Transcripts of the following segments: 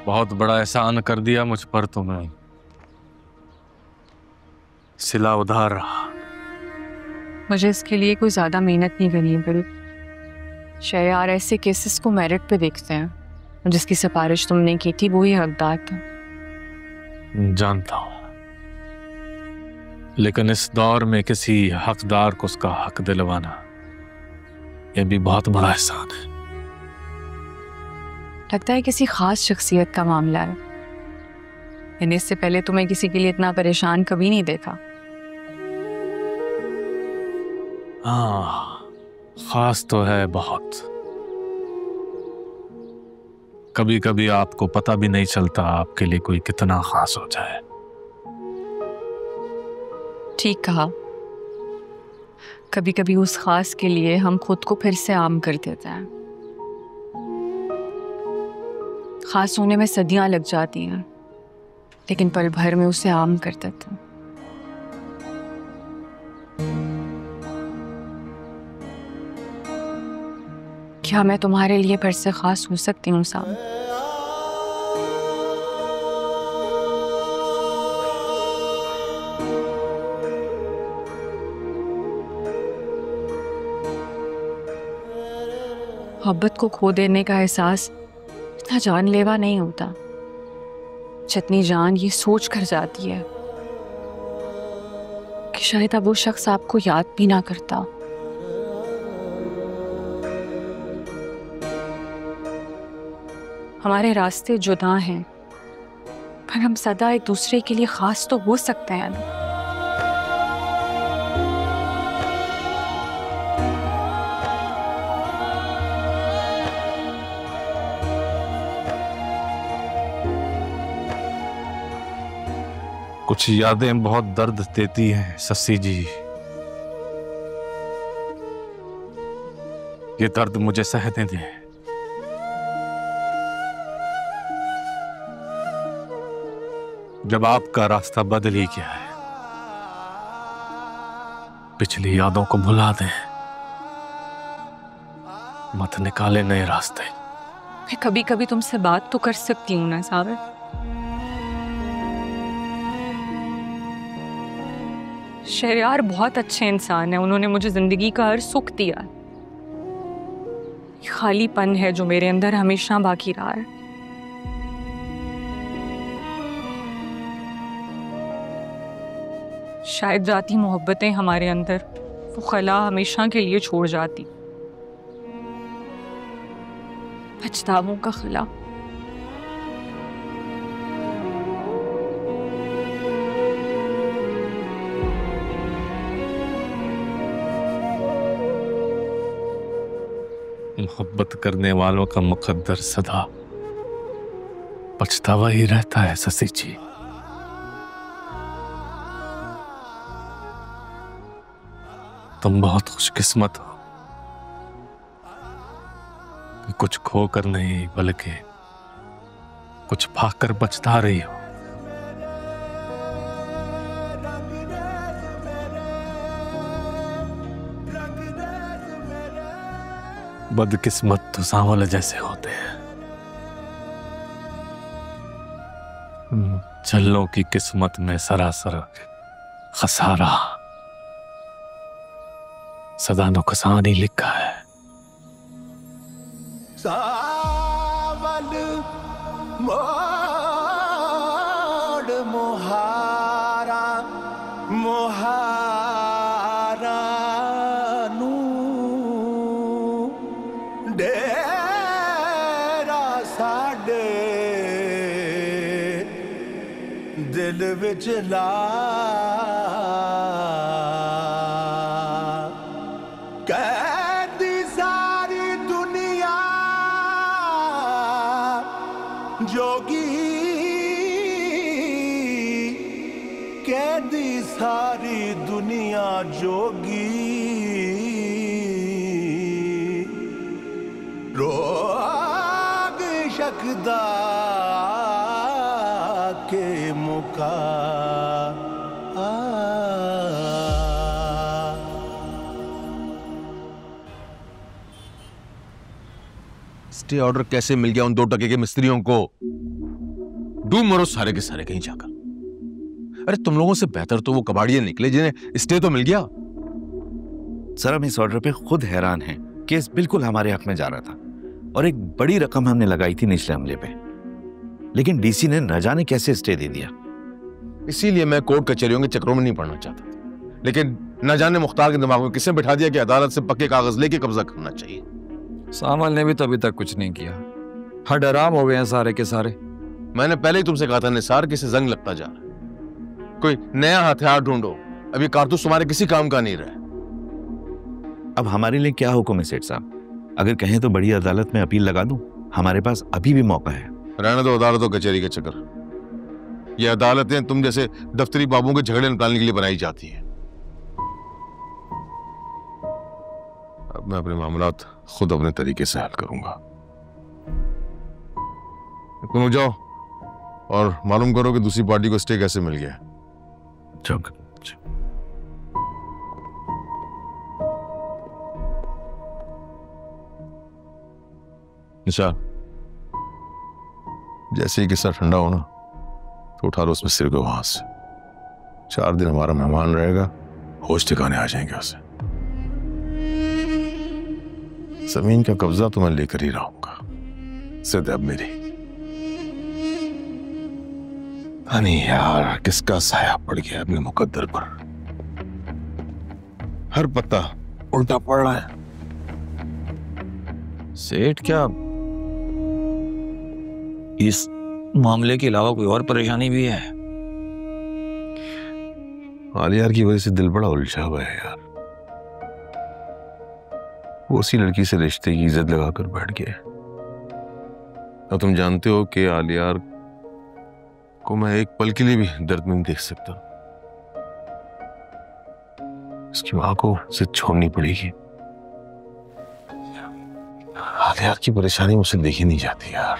बहुत बड़ा एहसान कर दिया मुझ पर तुमने। सिला उधार रहा। मुझे इसके लिए कोई ज्यादा मेहनत नहीं करनी पड़ी। शहरयार ऐसे केसेस को मेरिट पे देखते हैं, जिसकी सिफारिश तुमने की थी वो ही हकदार था। जानता हूं, लेकिन इस दौर में किसी हकदार को उसका हक दिलवाना यह भी बहुत बड़ा एहसान है। लगता है किसी खास शख्सियत का मामला है। मैंने इससे पहले तुम्हें किसी के लिए इतना परेशान कभी नहीं देखा। हाँ, खास तो है बहुत। कभी कभी आपको पता भी नहीं चलता आपके लिए कोई कितना खास हो जाए। ठीक कहा। कभी कभी उस खास के लिए हम खुद को फिर से आम कर देते हैं। खास होने में सदियां लग जाती हैं, लेकिन पल भर में उसे आम कर देते हैं। क्या मैं तुम्हारे लिए फिर से खास हो सकती हूँ साम? मोहब्बत को खो देने का एहसास इतना जानलेवा नहीं होता जितनी जान ये सोच कर जाती है कि शायद अब वो शख्स आपको याद भी ना करता। हमारे रास्ते जुदा हैं, पर हम सदा एक दूसरे के लिए खास तो हो सकते हैं ना। कुछ यादें बहुत दर्द देती हैं सस्सी जी। ये दर्द मुझे सहने दे। जब आपका रास्ता बदल ही गया है, पिछली यादों को भुला दें, मत निकाले नए रास्ते। मैं कभी कभी तुमसे बात तो कर सकती हूँ ना साबिर। शहरयार बहुत अच्छे इंसान है, उन्होंने मुझे जिंदगी का हर सुख दिया। खालीपन है जो मेरे अंदर हमेशा बाकी रहा है। शायद जाती मोहब्बतें हमारे अंदर वो खला हमेशा के लिए छोड़ जाती। पछतावों का खला। मोहब्बत करने वालों का मुकद्दर सदा पछतावा ही रहता है ससी जी। तुम बहुत खुशकिस्मत हो कि कुछ खोकर नहीं बल्कि कुछ पाकर पछता रही हो। बदकिस्मत तो सांवल जैसे होते हैं। झल्लों की किस्मत में सरासर खसारा, सदा नुकसान ही लिखा है। सावल मोड़ मोहारा मोहारा नू डेरा साडे दिल विच ला कहती सारी दुनिया जोगी कहती सारी दुनिया जोगी रोग शकदा के मुका स्टे ऑर्डर कैसे मिल गया उन 2 टके के मिस्त्रियों को? डूब मरो सारे के सारे कहीं जाकर। अरे तुम लोगों से बेहतर तो वो कबाड़िए निकले जिन्हें स्टे तो मिल गया। सर हम इस ऑर्डर पे खुद हैरान हैं। केस बिल्कुल हमारे हक में जा रहा था और एक बड़ी रकम हमने लगाई थी निचले हमले पे, लेकिन डीसी ने न जाने कैसे स्टे दे दिया। इसीलिए मैं कोर्ट कचहरियों के चक्रों में नहीं पड़ना चाहता, लेकिन न जाने मुख्तार के दिमाग में किसने बिठा दिया कि अदालत से पक्के कागज लेके कब्जा करना चाहिए। सामल ने भी तो अभी तक कुछ नहीं किया। हड आराम हो गए हैं सारे के सारे। मैंने पहले ही तुमसे कहा था निसार कि इसे जंग लगता जा रहा है। कोई नया हथियार ढूंढो, अभी कारतूस तुम्हारे किसी काम का नहीं रहा। अब हमारे लिए क्या हुक्म है सेठ साहब? अगर कहें तो बड़ी अदालत में अपील लगा दूं, हमारे पास अभी भी मौका है। रहने दो अदालतों कचहरी के चक्कर। ये अदालतें तुम जैसे दफ्तरी बाबुओं के झगड़े निकालने के लिए बनाई जाती हैं। अब मैं अपने मामलात खुद अपने तरीके से हल करूंगा। तुम जाओ और मालूम करो कि दूसरी पार्टी को स्टे कैसे मिल गया। निशान, जैसे ही किस्सा ठंडा हो ना तो उठा लो उसमें सिर को वहां से। 4 दिन हमारा मेहमान रहेगा, होश ठिकाने आ जाएंगे उसे। जमीन का कब्जा तो मैं लेकर ही रहूंगा, सिर्फ अब मेरी। नहीं यार, किसका साया पड़ गया अपने मुकद्दर पर। हर पत्ता उल्टा पड़ रहा है। सेठ क्या इस मामले के अलावा कोई और परेशानी भी है? आलियार की वजह से दिल बड़ा उलझा हुआ है यार। वो उसी लड़की से रिश्ते की इज्जत लगाकर बैठ गए। और तुम जानते हो कि आलियार को मैं एक पल के लिए भी दर्द में नहीं देख सकता। इसकी मां को उसे छोड़नी पड़ेगी। आलियार की परेशानी मुझसे देखी नहीं जाती यार।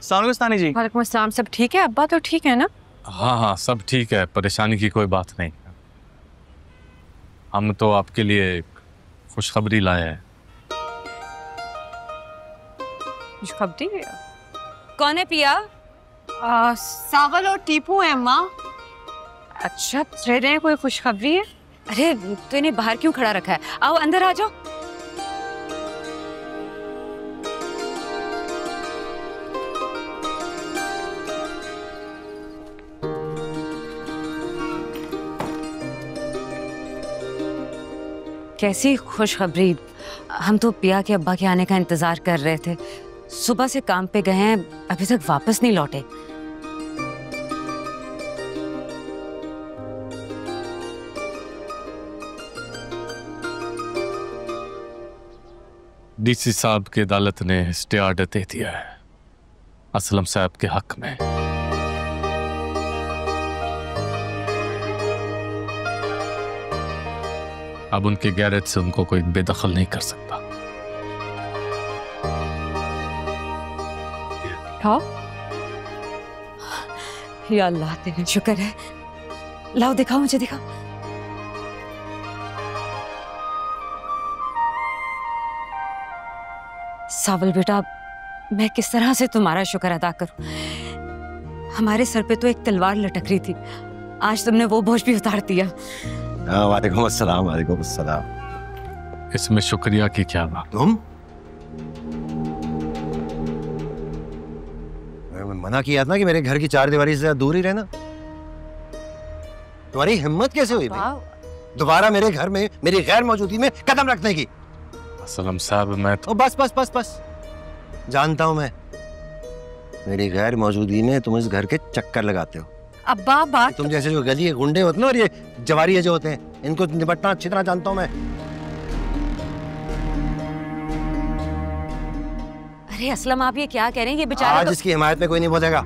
सानुस्तानी जी। वालेकुम अस्सलाम। सब ठीक है? अब्बा तो ठीक है ना? हाँ हाँ सब ठीक है, परेशानी की कोई बात नहीं। हम तो आपके लिए एक खुशखबरी लाए हैं। खुशखबरी? कौन है पिया? सावल और टीपू है अम्मा। अच्छा रह रहे हैं, कोई खुशखबरी है? अरे तो इन्हें बाहर क्यों खड़ा रखा है? आओ अंदर आ जाओ। कैसी खुशखबरी? हम तो पिया के अब्बा के आने का इंतजार कर रहे थे। सुबह से काम पे गए हैं, अभी तक वापस नहीं लौटे। डीसी साहब की अदालत ने स्टे ऑर्डर दे दिया है असलम साहब के हक में। अब उनके गैरेज से उनको कोई बेदखल नहीं कर सकता। हाँ? या अल्लाह तेरा शुक्र है। लाओ दिखाओ, मुझे दिखाओ। सावल बेटा, मैं किस तरह से तुम्हारा शुक्र अदा करूं? हमारे सर पे तो एक तलवार लटक रही थी, आज तुमने वो बोझ भी उतार दिया। वालेकुम अस्सलाम। वालेकुम अस्सलाम। इसमें शुक्रिया की क्या बात? तुम मना किया था ना कि मेरे घर की 4 दीवारी से दूर ही रहना। तुम्हारी हिम्मत कैसे हुई भाई दोबारा मेरे घर में मेरी गैर मौजूदगी में कदम रखने की? असलम साहब मैं तो बस बस बस बस जानता हूं मैं, मेरी गैर मौजूदगी में तुम इस घर के चक्कर लगाते हो। अब्बा बात तुम जैसे जो गली के गुंडे होते हैं और ये जवारिये जो होते हैं, इनको निपटना अच्छी तरह जानता हूं मैं। अरे असलम, आप ये क्या कह रहे हैं? ये बेचारा आज तो... इसकी हिमायत में कोई नहीं बोलेगा।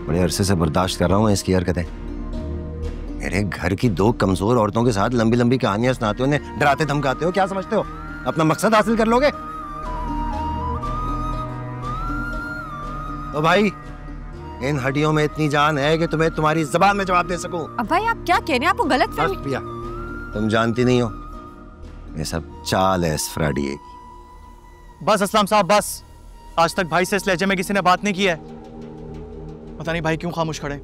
बड़े अरसे से बर्दाश्त कर रहा हूं मैं इसकी हरकतें। मेरे घर की दो कमजोर औरतों के साथ लंबी लंबी कहानियां सुनाते हो, उन्हें डराते धमकाते हो। क्या समझते हो अपना मकसद हासिल कर लोगे? तो भाई इन हड्डियों में इतनी जान है कि तुम्हें तुम्हारी जबान में जवाब दे सकूं। अब भाई आप क्या कह रहे हैं? आपको गलत बस पिया, तुम जानती नहीं हो, ये सब चाल है इस फ्राडिये की। बस असलम साहब बस। आज तक भाई से इस लहजे में किसी ने बात नहीं की है। पता नहीं भाई क्यों खामोश खड़े।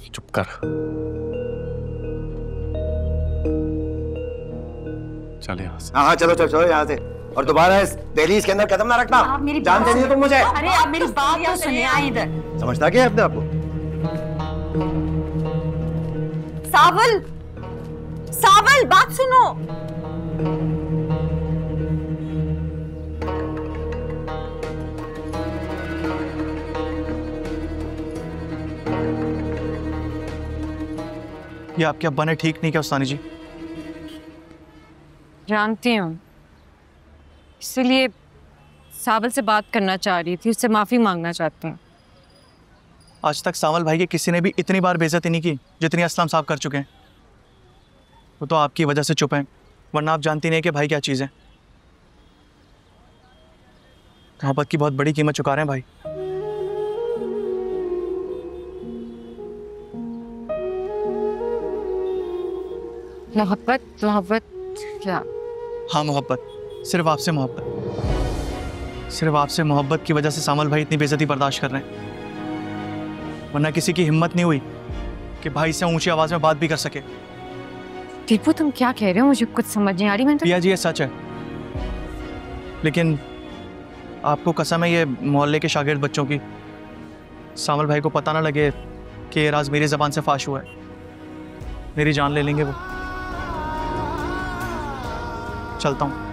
चुप कर। चल यहाँ से। हाँ चलो चलो चलो यहाँ से, और दोबारा इस दहलीज के अंदर कदम ना रखना। आप मेरी जानते नहीं हो तुम मुझे। अरे आप मेरी बात तो सुनिए। आए इधर। समझता क्या है अपने आप को? सावल, सावल बात सुनो। ये आपके अब्बा ने ठीक नहीं किया उस्तानी जी। जानती हूँ, इसलिए सावल से बात करना चाह रही थी, उससे माफी मांगना चाहती हूँ। आज तक सावल भाई के किसी ने भी इतनी बार बेइज्जती नहीं की जितनी असलम साहब कर चुके हैं। वो तो आपकी वजह से चुप हैं, वरना आप जानती नहीं कि भाई क्या चीज़ है। मोहब्बत की बहुत बड़ी कीमत चुका रहे हैं भाई। मोहब्बत मोहब्बत क्या? हाँ मोहब्बत, सिर्फ आपसे मोहब्बत। सिर्फ आपसे मोहब्बत की वजह से सामल भाई इतनी बेइज्जती बर्दाश्त कर रहे हैं, वरना किसी की हिम्मत नहीं हुई कि भाई से ऊंची आवाज में बात भी कर सके। दीपू तुम क्या कह रहे हो? मुझे कुछ समझ नहीं आ रही। मैं तो पिया जी ये सच है, लेकिन आपको कसम है ये मोहल्ले के शागिर्द बच्चों की, सामल भाई को पता ना लगे कि ये राज मेरी जबान से फाश हुआ है। मेरी जान ले लेंगे वो। चलता हूँ।